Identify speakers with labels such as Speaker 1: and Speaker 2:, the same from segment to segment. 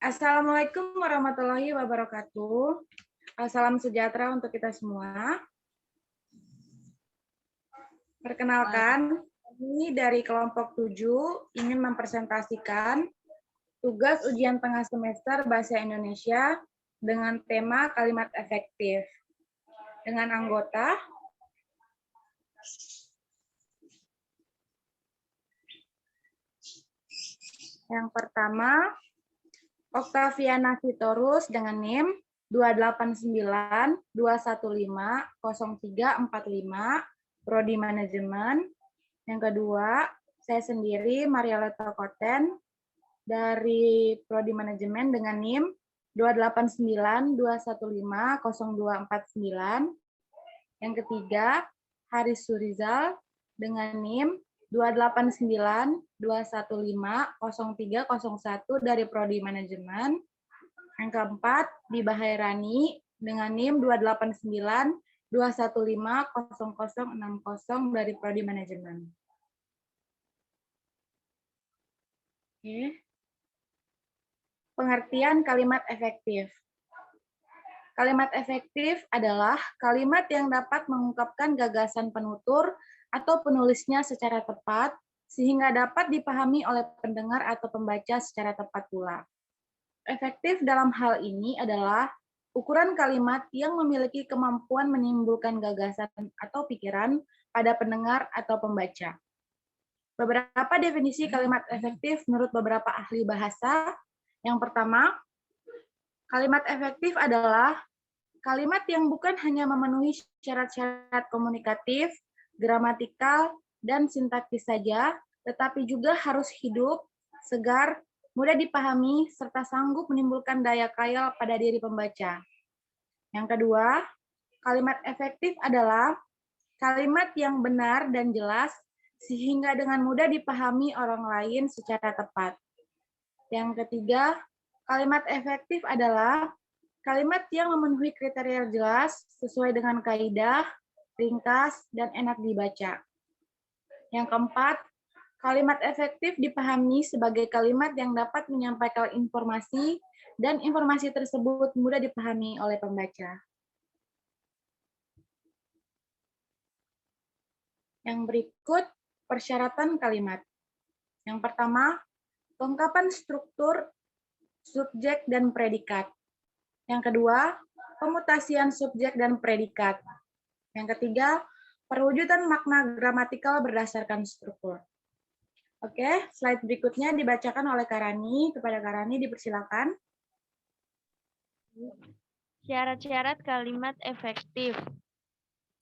Speaker 1: Assalamualaikum warahmatullahi wabarakatuh. Salam sejahtera untuk kita semua. Perkenalkan, kami dari kelompok 7 ingin mempresentasikan tugas ujian tengah semester Bahasa Indonesia dengan tema kalimat efektif. Dengan anggota yang pertama, Oktaviana Sitorus dengan NIM 289-215-0345, Prodi Manajemen. Yang kedua, saya sendiri, Mariela Tokoten, dari Prodi Manajemen dengan NIM 289-215-0249. Yang ketiga, Haris Surizal dengan NIM 289-215-0301 dari Prodi Manajemen. Yang keempat, Diba Hairani dengan NIM 289-215-0060 dari Prodi Manajemen. Oke. Pengertian kalimat efektif. Kalimat efektif adalah kalimat yang dapat mengungkapkan gagasan penutur atau penulisnya secara tepat, sehingga dapat dipahami oleh pendengar atau pembaca secara tepat pula. Efektif dalam hal ini adalah ukuran kalimat yang memiliki kemampuan menimbulkan gagasan atau pikiran pada pendengar atau pembaca. Beberapa definisi kalimat efektif menurut beberapa ahli bahasa. Yang pertama, kalimat efektif adalah kalimat yang bukan hanya memenuhi syarat-syarat komunikatif, gramatikal, dan sintaktis saja, tetapi juga harus hidup, segar, mudah dipahami, serta sanggup menimbulkan daya khayal pada diri pembaca. Yang kedua, kalimat efektif adalah kalimat yang benar dan jelas, sehingga dengan mudah dipahami orang lain secara tepat. Yang ketiga, kalimat efektif adalah kalimat yang memenuhi kriteria jelas, sesuai dengan kaidah, ringkas, dan enak dibaca. Yang keempat, kalimat efektif dipahami sebagai kalimat yang dapat menyampaikan informasi, dan informasi tersebut mudah dipahami oleh pembaca. Yang berikut, persyaratan kalimat. Yang pertama, kelengkapan struktur, subjek, dan predikat. Yang kedua, pemutasian subjek dan predikat. Yang ketiga, perwujudan makna gramatikal berdasarkan struktur. Oke, slide berikutnya dibacakan oleh Karani. Kepada Karani, dipersilakan.
Speaker 2: Syarat-syarat kalimat efektif.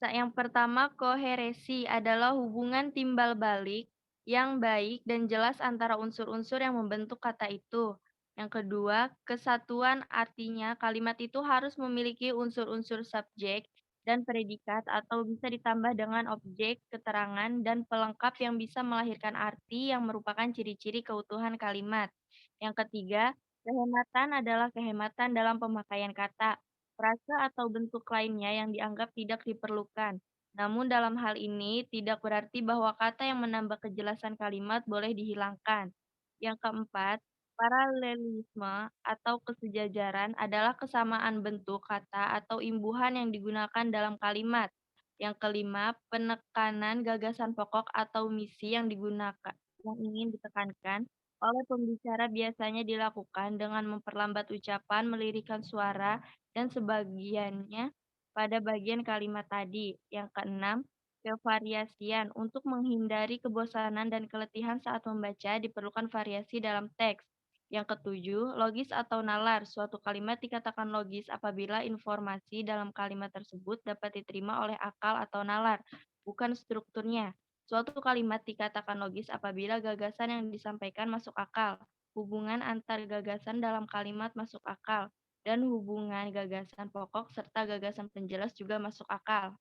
Speaker 2: Yang pertama, koheresi adalah hubungan timbal balik yang baik dan jelas antara unsur-unsur yang membentuk kata itu. Yang kedua, kesatuan artinya kalimat itu harus memiliki unsur-unsur subjek dan predikat atau bisa ditambah dengan objek, keterangan, dan pelengkap yang bisa melahirkan arti yang merupakan ciri-ciri keutuhan kalimat. Yang ketiga, kehematan adalah kehematan dalam pemakaian kata, frasa atau bentuk lainnya yang dianggap tidak diperlukan. Namun dalam hal ini tidak berarti bahwa kata yang menambah kejelasan kalimat boleh dihilangkan. Yang keempat, paralelisme atau kesejajaran adalah kesamaan bentuk kata atau imbuhan yang digunakan dalam kalimat. Yang kelima, penekanan gagasan pokok atau misi yang digunakan yang ingin ditekankan oleh pembicara biasanya dilakukan dengan memperlambat ucapan, melirikkan suara, dan sebagiannya pada bagian kalimat tadi. Yang keenam, kevariasian. Untuk menghindari kebosanan dan keletihan saat membaca, diperlukan variasi dalam teks. Yang ketujuh, logis atau nalar. Suatu kalimat dikatakan logis apabila informasi dalam kalimat tersebut dapat diterima oleh akal atau nalar, bukan strukturnya. Suatu kalimat dikatakan logis apabila gagasan yang disampaikan masuk akal, hubungan antar gagasan dalam kalimat masuk akal, dan hubungan gagasan pokok serta gagasan penjelas juga masuk akal.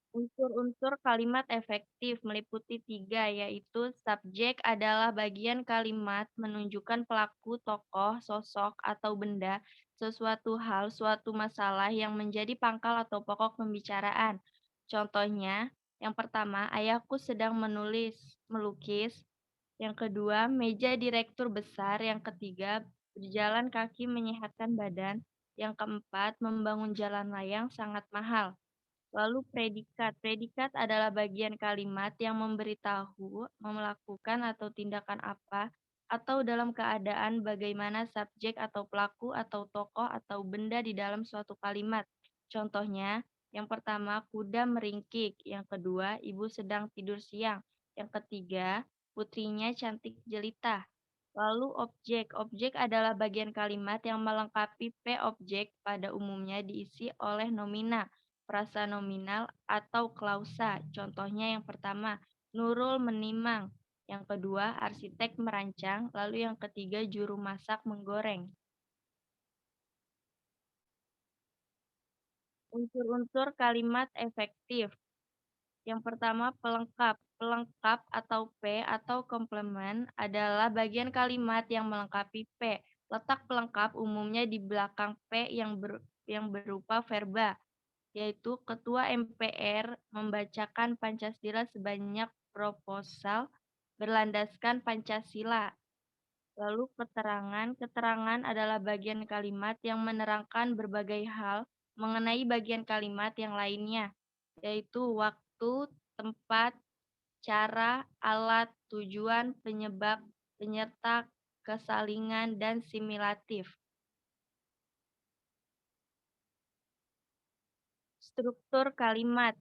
Speaker 2: Unsur-unsur kalimat efektif meliputi 3, yaitu subjek adalah bagian kalimat menunjukkan pelaku, tokoh, sosok, atau benda, sesuatu hal, suatu masalah yang menjadi pangkal atau pokok pembicaraan. Contohnya, Yang pertama, ayahku sedang melukis. Yang kedua, meja direktur besar. Yang ketiga, berjalan kaki menyehatkan badan. Yang keempat, membangun jalan layang sangat mahal. Lalu predikat. Predikat adalah bagian kalimat yang memberitahu, melakukan atau tindakan apa, atau dalam keadaan bagaimana subjek atau pelaku atau tokoh atau benda di dalam suatu kalimat. Contohnya, yang pertama, kuda meringkik. Yang kedua, ibu sedang tidur siang. Yang ketiga, putrinya cantik jelita. Lalu objek. Objek adalah bagian kalimat yang melengkapi P objek pada umumnya diisi oleh nomina, frasa nominal, atau klausa. Contohnya yang pertama, Nurul menimang. Yang kedua, arsitek merancang. Lalu yang ketiga, juru masak menggoreng. Unsur-unsur kalimat efektif. Yang pertama, pelengkap. Pelengkap atau P atau komplement adalah bagian kalimat yang melengkapi P. Letak pelengkap umumnya di belakang P yang berupa verba, yaitu Ketua MPR membacakan Pancasila sebanyak proposal berlandaskan Pancasila. Lalu keterangan. Keterangan adalah bagian kalimat yang menerangkan berbagai hal mengenai bagian kalimat yang lainnya, yaitu waktu, tempat, cara, alat, tujuan, penyebab, penyerta, kesalingan, dan simulatif. Struktur kalimat,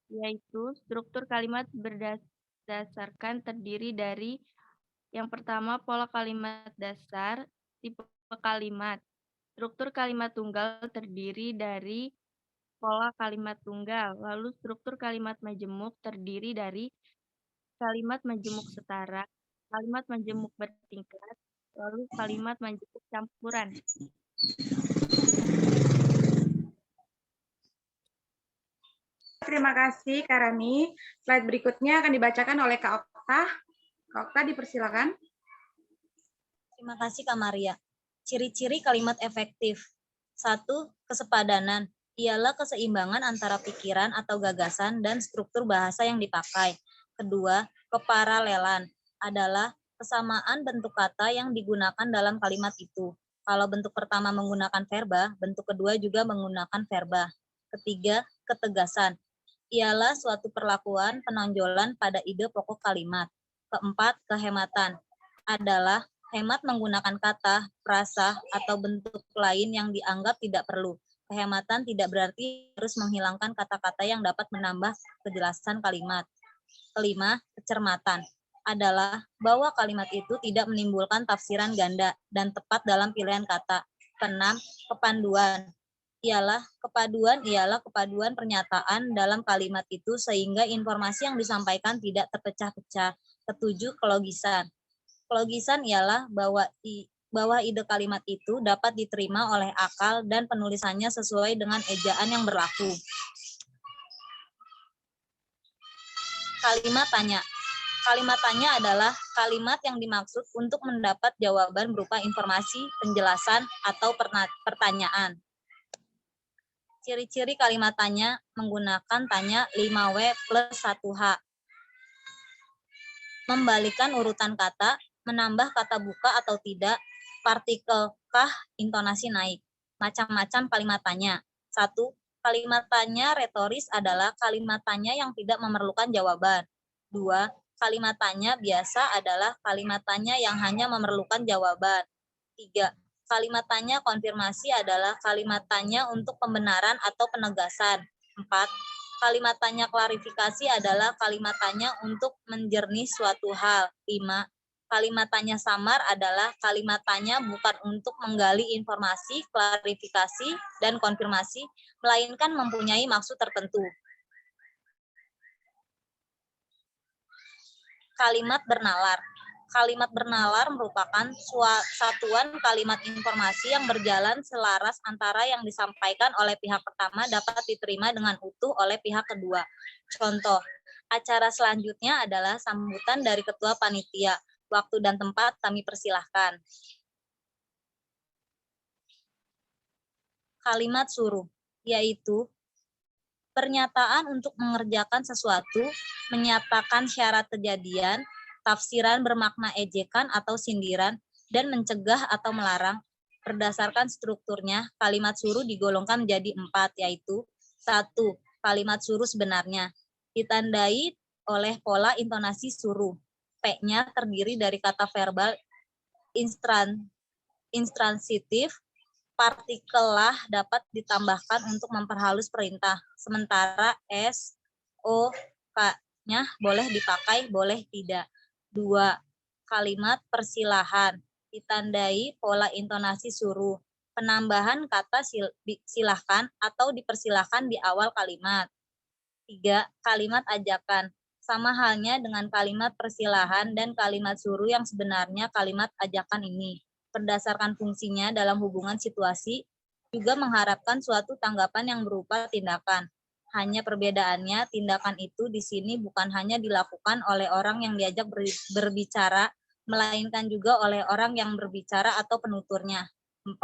Speaker 2: yaitu struktur kalimat berdasarkan terdiri dari yang pertama pola kalimat dasar, tipe kalimat. Struktur kalimat tunggal terdiri dari pola kalimat tunggal, lalu struktur kalimat majemuk terdiri dari kalimat majemuk setara, kalimat majemuk bertingkat, lalu kalimat majemuk campuran.
Speaker 1: Terima kasih, Kak Rani. Slide berikutnya akan dibacakan oleh Kak Okta. Kak Okta, dipersilakan.
Speaker 3: Terima kasih, Kak Maria. Ciri-ciri kalimat efektif. 1. Kesepadanan. Ialah keseimbangan antara pikiran atau gagasan dan struktur bahasa yang dipakai. Kedua, keparalelan. Adalah kesamaan bentuk kata yang digunakan dalam kalimat itu. Kalau bentuk pertama menggunakan verba, bentuk kedua juga menggunakan verba. Ketiga, ketegasan. Ialah suatu perlakuan penonjolan pada ide pokok kalimat. Keempat, kehematan. Adalah hemat menggunakan kata, frasa, atau bentuk lain yang dianggap tidak perlu. Kehematan tidak berarti harus menghilangkan kata-kata yang dapat menambah kejelasan kalimat. Kelima, kecermatan. Adalah bahwa kalimat itu tidak menimbulkan tafsiran ganda dan tepat dalam pilihan kata. Keenam, kepanduan. Kepaduan ialah kepaduan pernyataan dalam kalimat itu sehingga informasi yang disampaikan tidak terpecah-pecah. Ketujuh, kelogisan. Kelogisan ialah bahwa ide kalimat itu dapat diterima oleh akal dan penulisannya sesuai dengan ejaan yang berlaku. Kalimat tanya. Kalimat tanya adalah kalimat yang dimaksud untuk mendapat jawaban berupa informasi, penjelasan, atau pertanyaan. Ciri-ciri kalimat tanya menggunakan tanya 5W plus 1H. Membalikan urutan kata, menambah kata buka atau tidak, partikel kah, intonasi naik. Macam-macam kalimat tanya. 1. Kalimat tanya retoris adalah kalimat tanya yang tidak memerlukan jawaban. 2. Kalimat tanya biasa adalah kalimat tanya yang hanya memerlukan jawaban. 3. Kalimat tanya konfirmasi adalah kalimat tanya untuk pembenaran atau penegasan. 4. Kalimat tanya klarifikasi adalah kalimat tanya untuk menjernih suatu hal. 5. Kalimat tanya samar adalah kalimat tanya bukan untuk menggali informasi, klarifikasi, dan konfirmasi, melainkan mempunyai maksud tertentu. Kalimat bernalar. Kalimat bernalar merupakan satuan kalimat informasi yang berjalan selaras antara yang disampaikan oleh pihak pertama dapat diterima dengan utuh oleh pihak kedua. Contoh, acara selanjutnya adalah sambutan dari ketua panitia. Waktu dan tempat kami persilahkan. Kalimat suruh, yaitu Pernyataan untuk mengerjakan sesuatu, menyatakan syarat kejadian, tafsiran bermakna ejekan atau sindiran, dan mencegah atau melarang. Berdasarkan strukturnya, kalimat suruh digolongkan menjadi 4, yaitu 1. Kalimat suruh sebenarnya. Ditandai oleh pola intonasi suruh. P-nya terdiri dari kata verbal intransitif, partikel lah dapat ditambahkan untuk memperhalus perintah. Sementara S, O, K-nya boleh dipakai, boleh tidak. 2. Kalimat persilahan. Ditandai pola intonasi suruh. Penambahan kata silahkan atau dipersilahkan di awal kalimat. 3. Kalimat ajakan. Sama halnya dengan kalimat persilahan dan kalimat suruh yang sebenarnya kalimat ajakan ini. Berdasarkan fungsinya dalam hubungan situasi, juga mengharapkan suatu tanggapan yang berupa tindakan. Hanya perbedaannya, tindakan itu di sini bukan hanya dilakukan oleh orang yang diajak berbicara, melainkan juga oleh orang yang berbicara atau penuturnya. 4.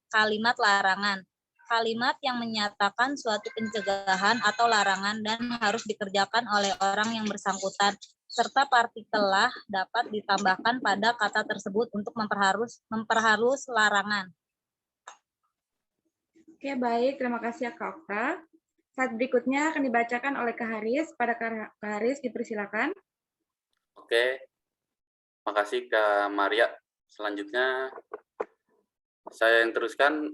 Speaker 3: Kalimat larangan. Kalimat yang menyatakan suatu pencegahan atau larangan dan harus dikerjakan oleh orang yang bersangkutan, serta partikel lah dapat ditambahkan pada kata tersebut untuk memperhalus larangan.
Speaker 1: Oke, baik. Terima kasih ya Kak Okta. Slide berikutnya akan dibacakan oleh Kak Haris. Pada Kak Haris, dipersilakan.
Speaker 4: Oke, makasih Kak Maria. Selanjutnya, saya yang teruskan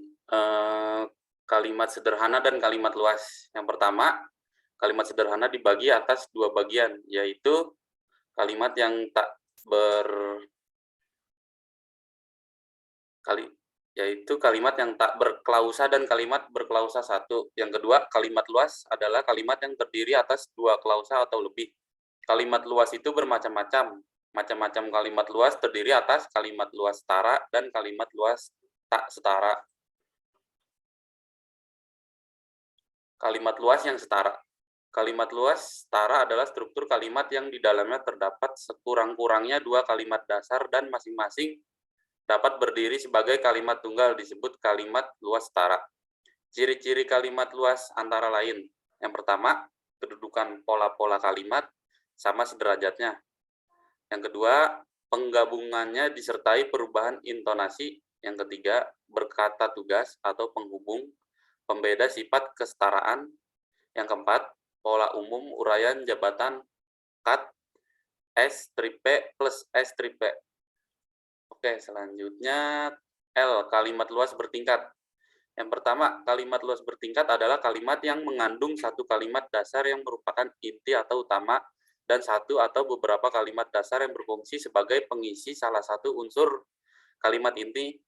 Speaker 4: kalimat sederhana dan kalimat luas. Yang pertama, kalimat sederhana dibagi atas 2 bagian, yaitu kalimat yang tak berklausa dan kalimat berklausa 1. Yang kedua, kalimat luas adalah kalimat yang terdiri atas 2 klausa atau lebih. Kalimat luas itu bermacam-macam. Macam-macam kalimat luas terdiri atas kalimat luas setara dan kalimat luas tak setara. Kalimat luas yang setara. Kalimat luas setara adalah struktur kalimat yang di dalamnya terdapat sekurang-kurangnya 2 kalimat dasar dan masing-masing dapat berdiri sebagai kalimat tunggal disebut kalimat luas setara. Ciri-ciri kalimat luas antara lain. Yang pertama, kedudukan pola-pola kalimat sama sederajatnya. Yang kedua, penggabungannya disertai perubahan intonasi. Yang ketiga, berkata tugas atau penghubung, pembeda sifat kesetaraan. Yang keempat, pola umum uraian jabatan kat S''P plus S''P. Oke, selanjutnya L, kalimat luas bertingkat. Yang pertama, kalimat luas bertingkat adalah kalimat yang mengandung 1 kalimat dasar yang merupakan inti atau utama dan 1 atau beberapa kalimat dasar yang berfungsi sebagai pengisi salah satu unsur kalimat inti.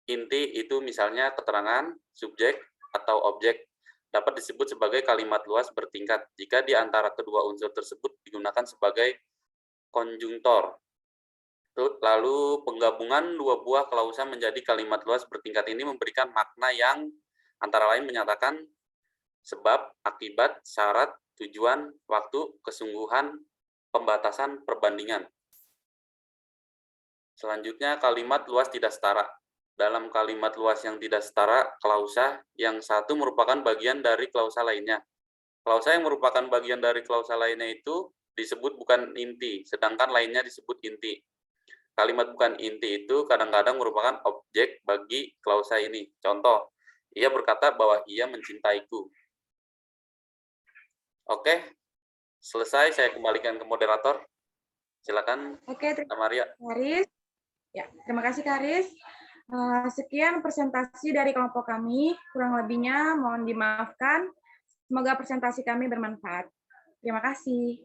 Speaker 4: Inti itu misalnya keterangan, subjek, atau objek. Dapat disebut sebagai kalimat luas bertingkat jika di antara kedua unsur tersebut digunakan sebagai konjungtor. Lalu penggabungan 2 buah klausa menjadi kalimat luas bertingkat ini memberikan makna yang antara lain menyatakan sebab, akibat, syarat, tujuan, waktu, kesungguhan, pembatasan, perbandingan. Selanjutnya kalimat luas tidak setara. Dalam kalimat luas yang tidak setara, klausa yang satu merupakan bagian dari klausa lainnya. Klausa yang merupakan bagian dari klausa lainnya itu disebut bukan inti, sedangkan lainnya disebut inti. Kalimat bukan inti itu kadang-kadang merupakan objek bagi klausa ini. Contoh, ia berkata bahwa ia mencintaiku. Oke, selesai. Saya kembalikan ke moderator. Silakan,
Speaker 1: Oke, terima
Speaker 4: Kak Maria.
Speaker 1: kasih Haris. Ya, terima kasih Kak Haris. Sekian presentasi dari kelompok kami. Kurang lebihnya mohon dimaafkan. Semoga presentasi kami bermanfaat. Terima kasih.